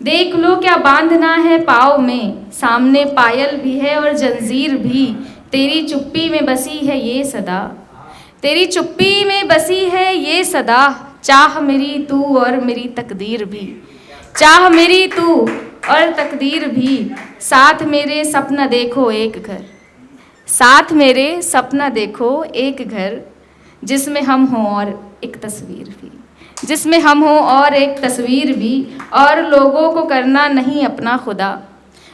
देख लो क्या बांधना है पाँव में, सामने पायल भी है और जंजीर भी। तेरी चुप्पी में बसी है ये सदा, तेरी चुप्पी में बसी है ये सदा। चाह मेरी तू और मेरी तकदीर भी, चाह मेरी तू और तकदीर भी। साथ मेरे सपना देखो एक घर, साथ मेरे सपना देखो एक घर, जिसमें हम हों और एक तस्वीर भी, जिसमें हम हों और एक तस्वीर भी। और लोगों को करना नहीं अपना खुदा,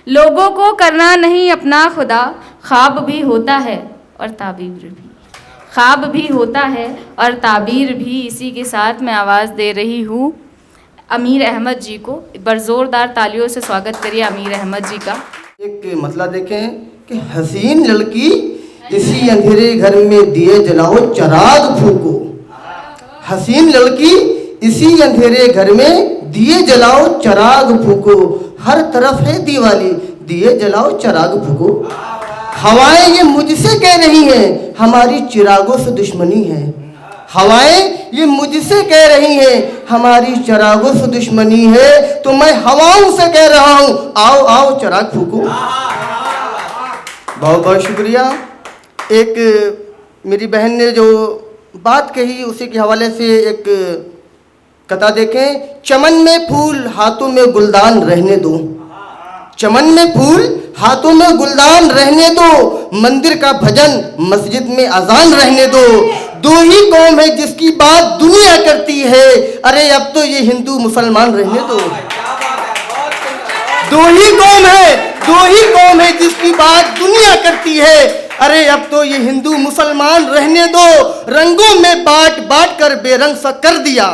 लोगों को करना नहीं अपना खुदा। ख्वाब भी होता है और ताबीर भी, ख्वाब भी होता है और ताबीर भी। इसी के साथ मैं आवाज़ दे रही हूँ अमीर अहमद जी को। एक बार ज़ोरदार तालियों से स्वागत करिए अमीर अहमद जी का। एक मतलब देखें कि हसीन लड़की इसी अंधेरे घर में दिए जलाओ चिराग फूको। हसीन लड़की इसी अंधेरे घर में दिए जलाओ चिराग फूको। हर तरफ है दिवाली, दिए जलाओ चिराग फूको। हवाएं ये मुझसे कह रही हैं हमारी चिरागों से दुश्मनी है। हवाएं ये मुझसे कह रही हैं हमारी चिरागों से दुश्मनी है। तो मैं हवाओं से कह रहा हूँ आओ आओ चिराग फूको। बहुत बहुत शुक्रिया। एक मेरी बहन ने जो बात कही उसी के हवाले से एक कथा देखें। चमन में फूल हाथों में गुलदान रहने दो, चमन में फूल हाथों में गुलदान रहने दो। मंदिर का भजन मस्जिद में अजान रहने दो। दो ही कौम है जिसकी बात दुनिया करती है, अरे अब तो ये हिंदू मुसलमान रहने दो। दो ही कौम है, दो ही कौम है जिसकी बात दुनिया करती है, अरे अब तो ये हिंदू मुसलमान रहने दो। रंगों में बांट बांट कर बेरंग सा कर दिया,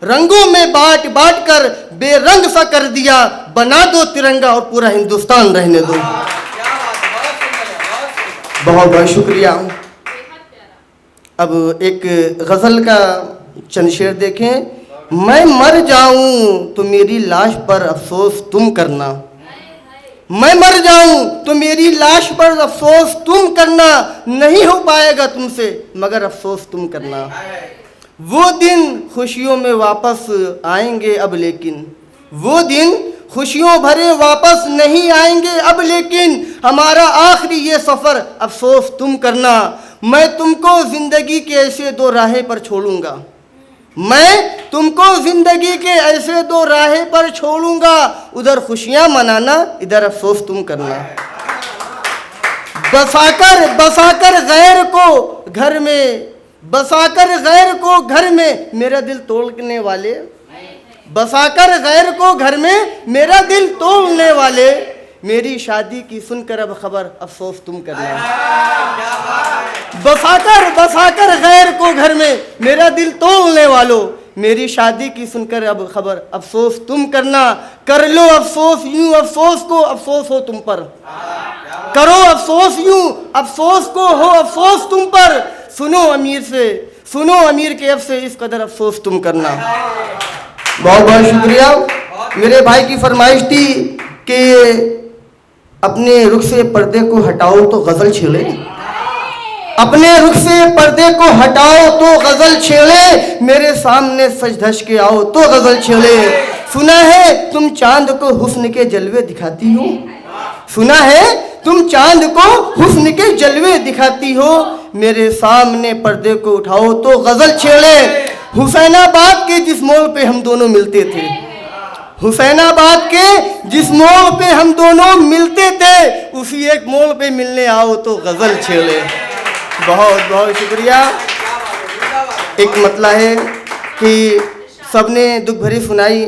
रंगों में बांट बांट कर बेरंग सा कर दिया। बना दो तिरंगा और पूरा हिंदुस्तान रहने दो। बहुत बहुत शुक्रिया। अब एक गजल का चंद शेर देखें। मैं मर जाऊं तो मेरी लाश पर अफसोस तुम करना, मैं मर जाऊं तो मेरी लाश पर अफसोस तुम करना। नहीं हो पाएगा तुमसे मगर अफसोस तुम करना। वो दिन खुशियों में वापस आएंगे अब लेकिन, वो दिन खुशियों भरे वापस नहीं आएंगे अब लेकिन। हमारा आखिरी ये सफ़र अफसोस तुम करना। मैं तुमको ज़िंदगी के ऐसे दो राहें पर छोड़ूंगा, मैं तुमको ज़िंदगी के ऐसे दो राहें पर छोड़ूंगा। उधर खुशियाँ मनाना इधर अफसोस तुम करना। बसाकर बसाकर गैर को घर में, बसाकर गैर को घर में मेरा दिल तोड़ने वाले, बसाकर गैर को घर में मेरा दिल तोड़ने वाले। मेरी शादी की सुनकर अब खबर अफसोस तुम करना। बसाकर बसाकर गैर को घर में मेरा दिल तोड़ने वालों, मेरी शादी की सुनकर अब खबर अफसोस तुम करना। कर लो अफसोस यूं अफसोस को अफसोस हो तुम पर, करो अफसोस यूं अफसोस को हो अफसोस तुम पर। सुनो अमीर से, सुनो अमीर के अब से इस कदर अफसोस तुम करना। बहुत बहुत शुक्रिया। मेरे भाई की फरमाइश थी कि अपने रुख से पर्दे को हटाओ तो गजल छेड़े, अपने रुख से पर्दे को हटाओ तो गजल छेड़े। मेरे सामने सज धज के आओ तो गजल छेड़े। सुना है तुम चांद को हुस्न के जलवे दिखाती हो, सुना है तुम चांद को हुस्न के जलवे दिखाती हो। मेरे सामने पर्दे को उठाओ तो गजल छेड़े। हुसैनाबाद के जिस मोड़ पे हम दोनों मिलते थे, हुसैनाबाद के जिस मोड़ पे हम दोनों मिलते थे, उसी एक मोड़ पे मिलने आओ तो गजल छेड़े। बहुत बहुत शुक्रिया। एक मतला है कि सबने दुख भरी सुनाई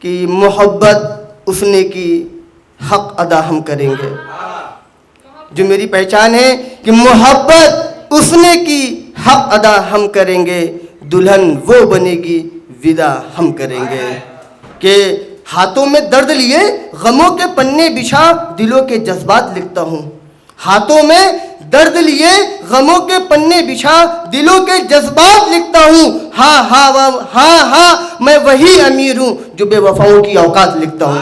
कि मोहब्बत उसने की हक अदा हम करेंगे। जो मेरी पहचान है कि मोहब्बत उसने की हक अदा हम करेंगे। दुल्हन वो बनेगी विदा हम करेंगे। कि हाथों में दर्द लिए गमों के पन्ने बिछा दिलों के जज्बात लिखता हूँ, हाथों में दर्द लिए गमों के पन्ने बिछा दिलों के जज्बात लिखता हूँ। हाँ हाँ हाँ हाँ मैं वही अमीर हूँ जो बेवफाओं की औकात लिखता हूँ।